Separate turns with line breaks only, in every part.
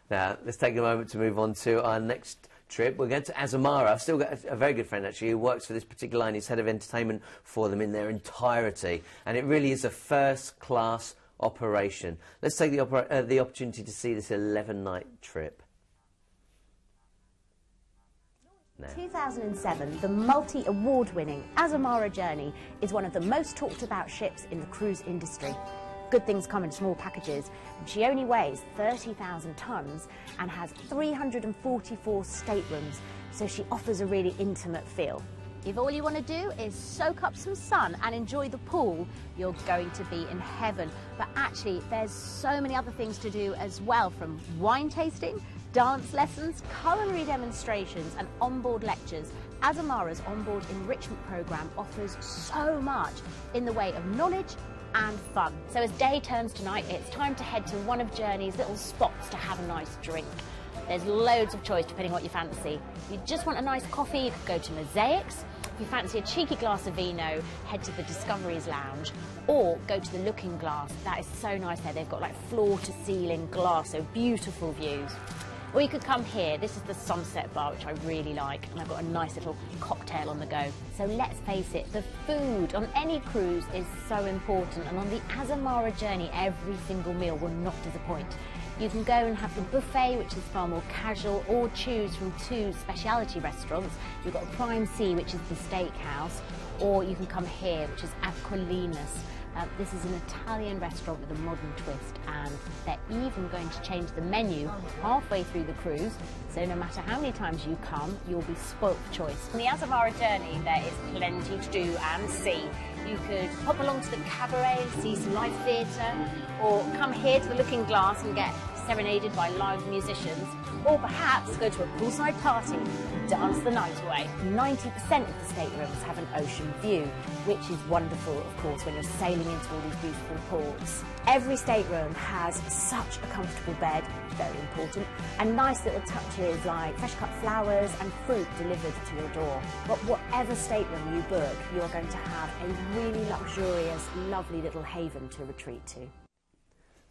Now, let's take a moment to move on to our next trip. We're going to Azamara. I've still got a very good friend, actually, who works for this particular line. He's head of entertainment for them in their entirety. And it really is a first-class operation. Let's take the opportunity to see this 11-night trip.
Now. 2007, the multi-award-winning Azamara Journey is one of the most talked about ships in the cruise industry. Good things come in small packages, and she only weighs 30,000 tonnes and has 344 staterooms, so she offers a really intimate feel. If all you want to do is soak up some sun and enjoy the pool, you're going to be in heaven. But actually, there's so many other things to do as well, from wine tasting, dance lessons, culinary demonstrations and onboard lectures. Azamara's onboard enrichment programme offers so much in the way of knowledge and fun. So as day turns to night, it's time to head to one of Journey's little spots to have a nice drink. There's loads of choice depending on what you fancy. If you just want a nice coffee, you could go to Mosaics. If you fancy a cheeky glass of vino, head to the Discoveries Lounge, or go to the Looking Glass. That is so nice there. They've got like floor-to-ceiling glass, so beautiful views. Or you could come here. This is the Sunset Bar, which I really like, and I've got a nice little cocktail on the go. So let's face it, the food on any cruise is so important, and on the Azamara Journey, every single meal will not disappoint. You can go and have the buffet, which is far more casual, or choose from two specialty restaurants. You've got Prime Sea, which is the steakhouse, or you can come here, which is Aquilinas. This is an Italian restaurant with a modern twist, and they're even going to change the menu halfway through the cruise, so no matter how many times you come, you'll be spoilt for choice. On the Azamara Journey, there is plenty to do and see. You could pop along to the cabaret and see some live theatre, or come here to the Looking Glass and get serenaded by live musicians, or perhaps go to a poolside party and dance the night away. 90% of the staterooms have an ocean view, which is wonderful, of course, when you're sailing into all these beautiful ports. Every stateroom has such a comfortable bed, very important, and nice little touches like fresh cut flowers and fruit delivered to your door. But whatever stateroom you book, you're going to have a really luxurious, lovely little haven to retreat to.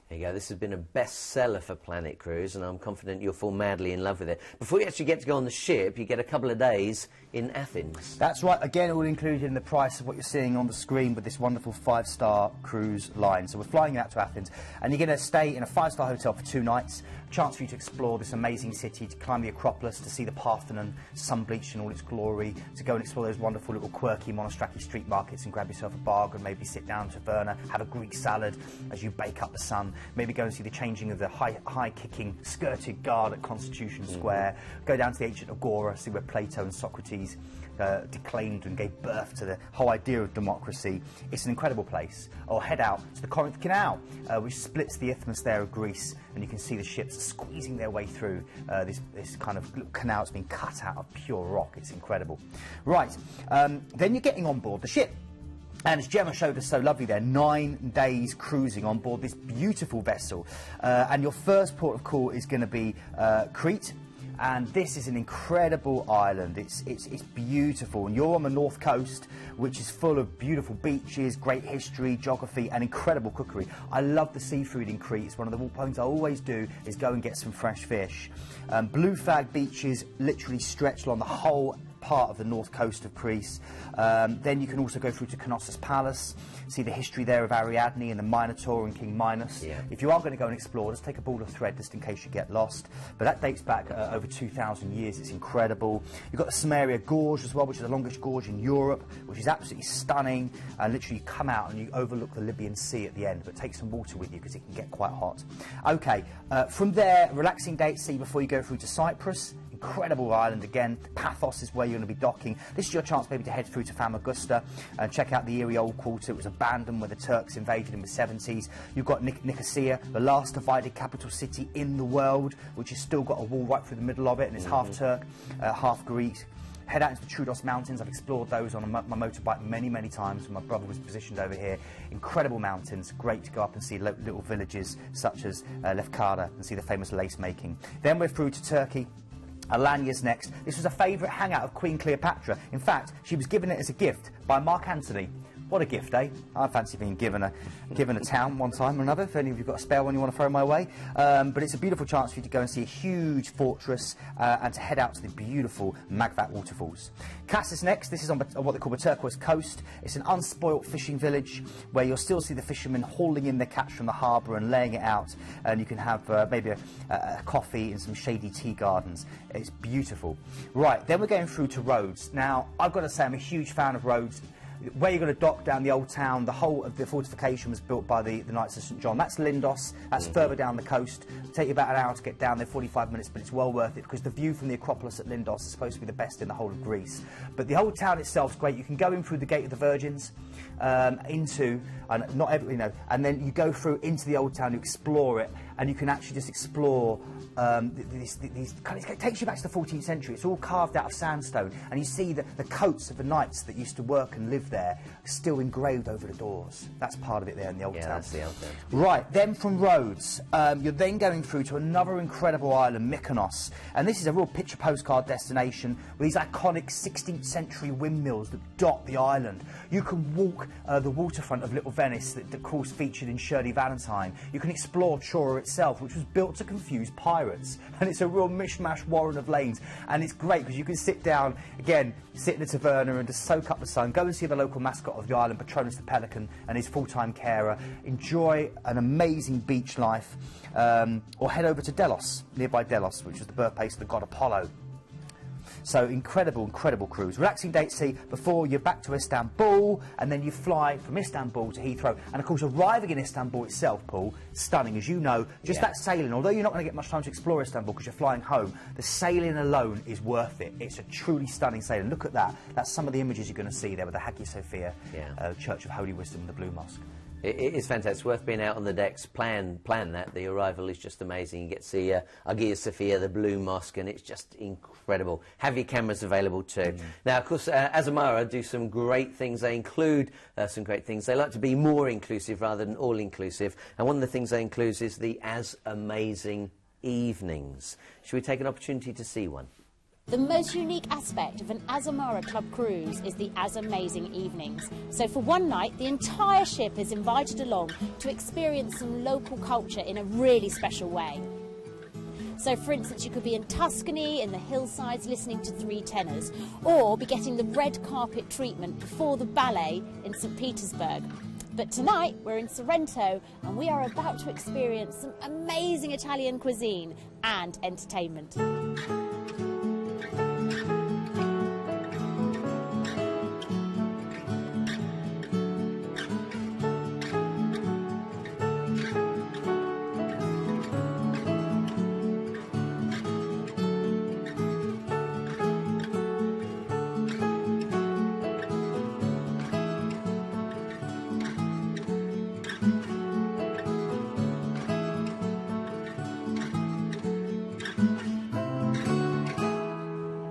There you go. This has been a bestseller for Planet Cruise, and I'm confident you'll fall madly in love with it. Before you actually get to go on the ship, you get a couple of days in Athens.
That's right. Again, all included in the price of what you're seeing on the screen with this wonderful 5-star cruise line. So we're flying out to Athens, and you're going to stay in a 5-star hotel for 2 nights. Chance for you to explore this amazing city, to climb the Acropolis, to see the Parthenon, sun-bleached in all its glory, to go and explore those wonderful little quirky Monostrati street markets and grab yourself a bargain, maybe sit down to Taverna, have a Greek salad as you bake up the sun, maybe go and see the changing of the high-kicking skirted guard at Constitution Square, go down to the ancient Agora, see where Plato and Socrates declaimed and gave birth to the whole idea of democracy. It's an incredible place. Or head out to the Corinth Canal, which splits the isthmus there of Greece, and you can see the ships squeezing their way through this kind of little canal that's been cut out of pure rock. It's incredible. Right, then you're getting on board the ship. And as Gemma showed us so lovely there, 9 days cruising on board this beautiful vessel. And your first port of call is going to be Crete. And this is an incredible island. It's beautiful, and you're on the north coast, which is full of beautiful beaches, great history, geography, and incredible cookery. I love the seafood in Crete. It's one of the things I always do is go and get some fresh fish. Blue flag beaches literally stretch along the whole part of the north coast of Greece. Then you can also go through to Knossos Palace, see the history there of Ariadne and the Minotaur and King Minos. Yeah. If you are going to go and explore, just take a ball of thread just in case you get lost. But that dates back over 2,000 years. It's incredible. You've got the Samaria Gorge as well, which is the longest gorge in Europe, which is absolutely stunning. And literally you come out and you overlook the Libyan Sea at the end, but take some water with you because it can get quite hot. Okay, from there, relaxing day at sea before you go through to Cyprus. Incredible island again. Paphos is where you're going to be docking. This is your chance maybe to head through to Famagusta and check out the Erie Old Quarter. It was abandoned when the Turks invaded in the 70s. You've got Nicosia, the last divided capital city in the world, which has still got a wall right through the middle of it, and it's half Turk, half Greek. Head out into the Troodos Mountains. I've explored those on my motorbike many, many times when my brother was positioned over here. Incredible mountains, great to go up and see little villages such as Lefkada and see the famous lace making. Then we're through to Turkey. Alania's next. This was a favourite hangout of Queen Cleopatra. In fact, she was given it as a gift by Mark Antony What a gift, eh? I fancy being given a town one time or another, if any of you've got a spare one you want to throw my way. But it's a beautiful chance for you to go and see a huge fortress and to head out to the beautiful Magvat waterfalls. Cassis next. This is on what they call the Turquoise Coast. It's an unspoilt fishing village where you'll still see the fishermen hauling in their catch from the harbour and laying it out, and you can have maybe a coffee in some shady tea gardens. It's beautiful. Right, then we're going through to Rhodes. Now, I've got to say I'm a huge fan of Rhodes. Where you're going to dock down the old town, the whole of the fortification was built by the Knights of St John. That's Lindos, that's further down the coast. It'll take you about an hour to get down there, 45 minutes, but it's well worth it because the view from the Acropolis at Lindos is supposed to be the best in the whole of Greece. But the whole town itself is great. You can go in through the Gate of the Virgins, into, and not every, you know, and then you go through into the old town, you explore it, and you can actually just explore these it takes you back to the 14th century. It's all carved out of sandstone, and you see the coats of the knights that used to work and live there still engraved over the doors. That's part of it there in the old town.
That's the old town.
Right, then from Rhodes, you're then going through to another incredible island, Mykonos, and this is a real picture postcard destination with these iconic 16th century windmills that dot the island. You can walk the waterfront of Little Venice that of course featured in Shirley Valentine. You can explore Chora itself, which was built to confuse pirates, and it's a real mishmash warren of lanes, and it's great because you can sit down, again, sit in a taverna and just soak up the sun, go and see the local mascot of the island, Patronus the Pelican, and his full-time carer, enjoy an amazing beach life, or head over to Delos, nearby Delos, which is the birthplace of the god Apollo. So incredible, incredible cruise. Relaxing day at sea before you're back to Istanbul, and then you fly from Istanbul to Heathrow. And of course, arriving in Istanbul itself, Paul, stunning, as you know. Just that sailing, although you're not going to get much time to explore Istanbul because you're flying home, the sailing alone is worth it. It's a truly stunning sailing. Look at that. That's some of the images you're going to see there with the Hagia Sophia, Church of Holy Wisdom, and the Blue Mosque.
It is fantastic. It's worth being out on the decks. Plan that. The arrival is just amazing. You get to see Hagia Sophia, the Blue Mosque, and it's just incredible. Have your cameras available too. Now, of course, Azamara do some great things. They include some great things. They like to be more inclusive rather than all-inclusive. And one of the things they include is the As Amazing Evenings. Should we take an opportunity to see one?
The most unique aspect of an Azamara Club cruise is the As Amazing Evenings. So for one night, the entire ship is invited along to experience some local culture in a really special way. So for instance, you could be in Tuscany, in the hillsides, listening to three tenors, or be getting the red carpet treatment before the ballet in St. Petersburg. But tonight, we're in Sorrento, and we are about to experience some amazing Italian cuisine and entertainment.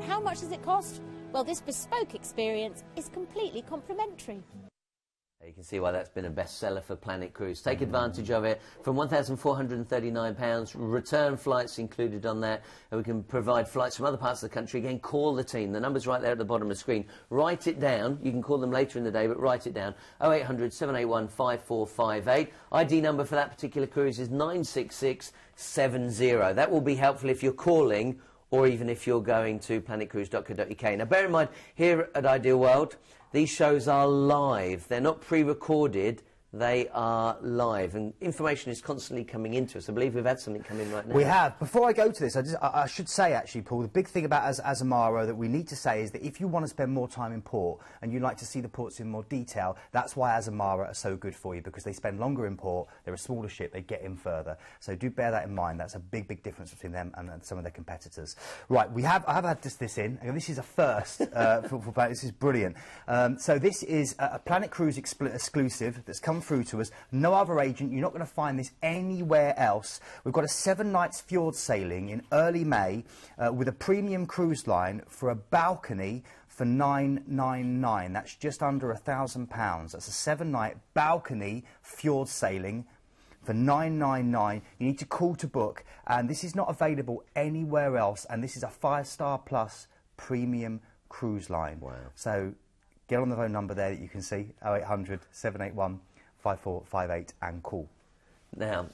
How much does it cost? Well, this bespoke experience is completely complimentary.
You can see why that's been a bestseller for Planet Cruise. Take advantage of it. From £1,439, return flights included on that. And we can provide flights from other parts of the country. Again, call the team. The number's right there at the bottom of the screen. Write it down. You can call them later in the day, but write it down. 0800 781 5458. ID number for that particular cruise is 96670. That will be helpful if you're calling or even if you're going to planetcruise.co.uk. Now, bear in mind, here at Ideal World, these shows are live. They're not pre-recorded. They are live, and information is constantly coming into us. I believe we've had something come in right now.
We have. Before I go to this, I should say, actually, Paul, the big thing about Azamara that we need to say is that if you want to spend more time in port and you'd like to see the ports in more detail, that's why Azamara are so good for you, because they spend longer in port, they're a smaller ship, they get in further. So do bear that in mind. That's a big, big difference between them and some of their competitors. Right, I have had this in, and this is a first for Planet. This is brilliant. So this is a Planet Cruise exclusive that's come through to us. No other agent. You're not going to find this anywhere else. We've got a 7 nights fjord sailing in early May with a premium cruise line for a balcony for $999. That's just under £1,000. That's a 7-night balcony fjord sailing for $999. You need to call to book, and this is not available anywhere else, and this is a 5-star plus premium cruise line.
Wow.
So get on the phone number there that you can see, 0800 781 5458, and call.
Now,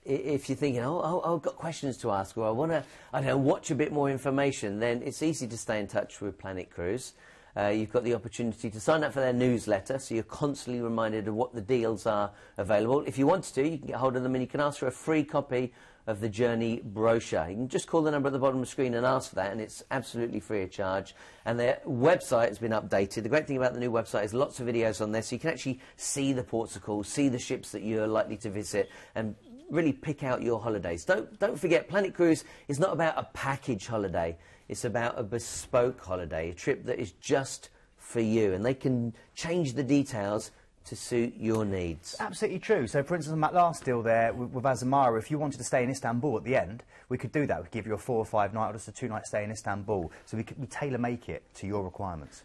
if you're thinking, I've got questions to ask, or I want to, I don't know, watch a bit more information, then it's easy to stay in touch with Planet Cruise. You've got the opportunity to sign up for their newsletter, so you're constantly reminded of what the deals are available. If you want to, you can get hold of them and you can ask for a free copy of the Journey brochure. You can just call the number at the bottom of the screen and ask for that, and it's absolutely free of charge. And their website has been updated. The great thing about the new website is lots of videos on there, so you can actually see the ports of call, see the ships that you're likely to visit, and really pick out your holidays. Don't forget, Planet Cruise is not about a package holiday. It's about a bespoke holiday, a trip that is just for you, and they can change the details to suit your needs.
Absolutely true. So, for instance, on that last deal there with Azamara, if you wanted to stay in Istanbul at the end, we could do that. We could give you a 4 or 5 night or just a 2 night stay in Istanbul. So we tailor make it to your requirements.